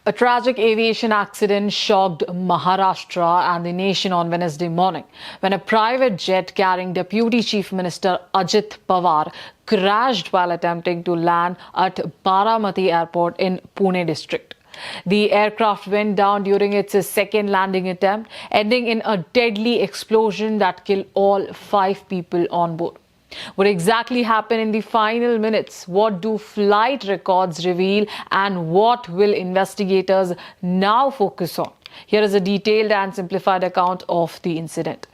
A tragic aviation accident shocked Maharashtra and the nation on Wednesday morning when a private jet carrying Deputy Chief Minister Ajit Pawar crashed while attempting to land at Baramati Airport in Pune district. The aircraft went down during its second landing attempt, ending in a deadly explosion that killed all 5 people on board. What exactly happened in the final minutes? What do flight records reveal? And what will investigators now focus on? Here is a detailed and simplified account of the incident.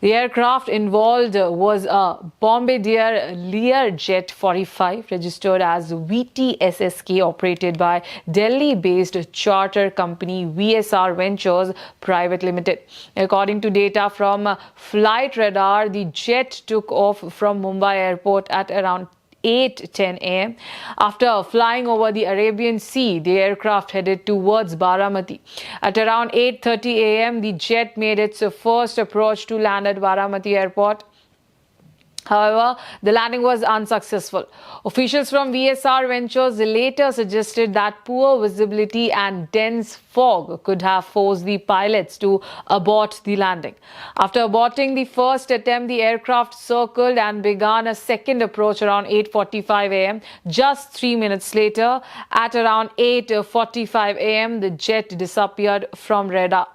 The aircraft involved was a Bombardier Learjet 45 registered as VTSSK, operated by Delhi-based charter company VSR Ventures Private Limited. According to data from Flight Radar, the jet took off from Mumbai airport at around 8:10 a.m. After flying over the Arabian Sea, the aircraft headed towards Baramati. At around 8:30 a.m., the jet made its first approach to land at Baramati Airport. However, the landing was unsuccessful. Officials from VSR Ventures later suggested that poor visibility and dense fog could have forced the pilots to abort the landing. After aborting the first attempt, the aircraft circled and began a second approach around 8:45 a.m. Just 3 minutes later, at around 8:45 a.m., the jet disappeared from radar.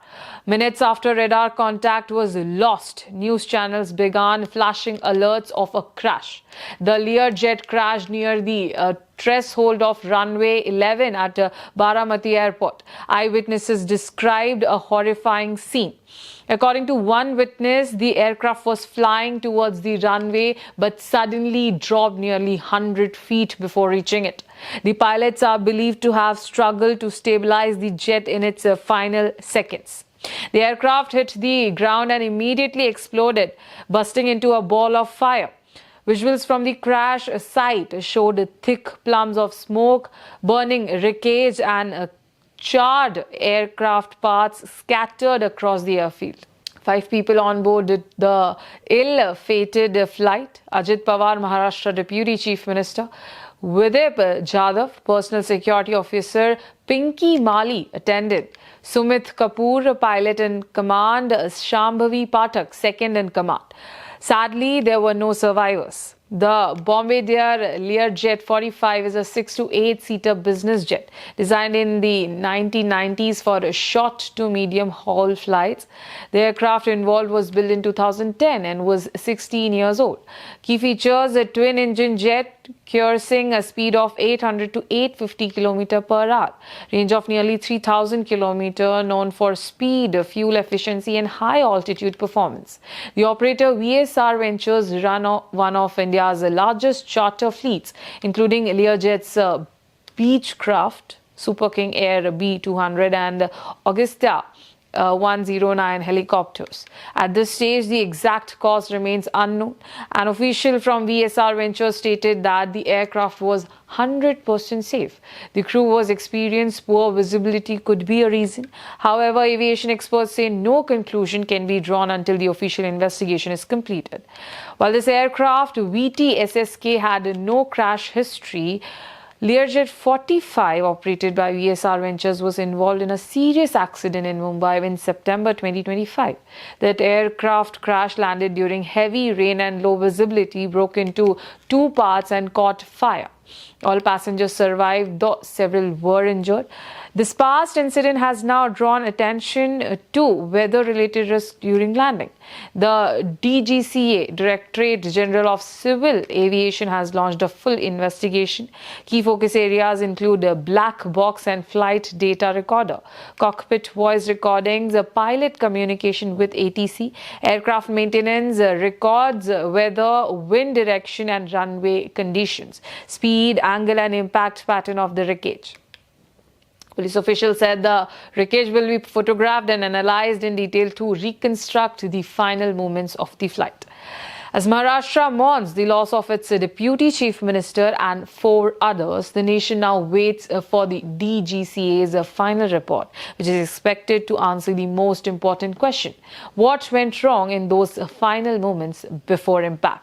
Minutes after radar contact was lost, news channels began flashing alerts of a crash. The Learjet crashed near the threshold of runway 11 at Baramati Airport. Eyewitnesses described a horrifying scene. According to one witness, the aircraft was flying towards the runway but suddenly dropped nearly 100 feet before reaching it. The pilots are believed to have struggled to stabilize the jet in its final seconds. The aircraft hit the ground and immediately exploded, bursting into a ball of fire. Visuals from the crash site showed thick plumes of smoke, burning wreckage, and charred aircraft parts scattered across the airfield. 5 people on board the ill-fated flight. Ajit Pawar, Maharashtra Deputy Chief Minister; Vidip Jadhav, Personal Security Officer; Pinky Mali attended; Sumit Kapoor, Pilot in Command; Shambhavi Pathak, Second in Command. Sadly, there were no survivors. The Bombardier Learjet 45 is a 6 to 8-seater business jet designed in the 1990s for short to medium haul flights. The aircraft involved was built in 2010 and was 16 years old. Key features: a twin-engine jet cruising a speed of 800 to 850 km per hour, range of nearly 3,000 km, known for speed, fuel efficiency, and high altitude performance. The operator VSR Ventures run one of India's largest charter fleets, including Learjet's Beechcraft, Super King Air B200, and Augusta 109 helicopters. At this stage, the exact cause remains unknown. An official from VSR Ventures stated that the aircraft was 100% safe. The crew was experienced. Poor visibility could be a reason. However, aviation experts say no conclusion can be drawn until the official investigation is completed. While this aircraft, VTSSK, had no crash history, Learjet 45, operated by VSR Ventures, was involved in a serious accident in Mumbai in September 2025. That aircraft crash landed during heavy rain and low visibility, broke into 2 parts and caught fire. All passengers survived, though several were injured. This past incident has now drawn attention to weather-related risks during landing. The DGCA, Directorate General of Civil Aviation, has launched a full investigation. Key focus areas include a black box and flight data recorder, cockpit voice recordings, pilot communication with ATC, aircraft maintenance records, weather, wind direction, and runway conditions, speed, angle, and impact pattern of the wreckage. Police officials said the wreckage will be photographed and analyzed in detail to reconstruct the final moments of the flight. As Maharashtra mourns the loss of its Deputy Chief Minister and 4 others, the nation now waits for the DGCA's final report, which is expected to answer the most important question: what went wrong in those final moments before impact?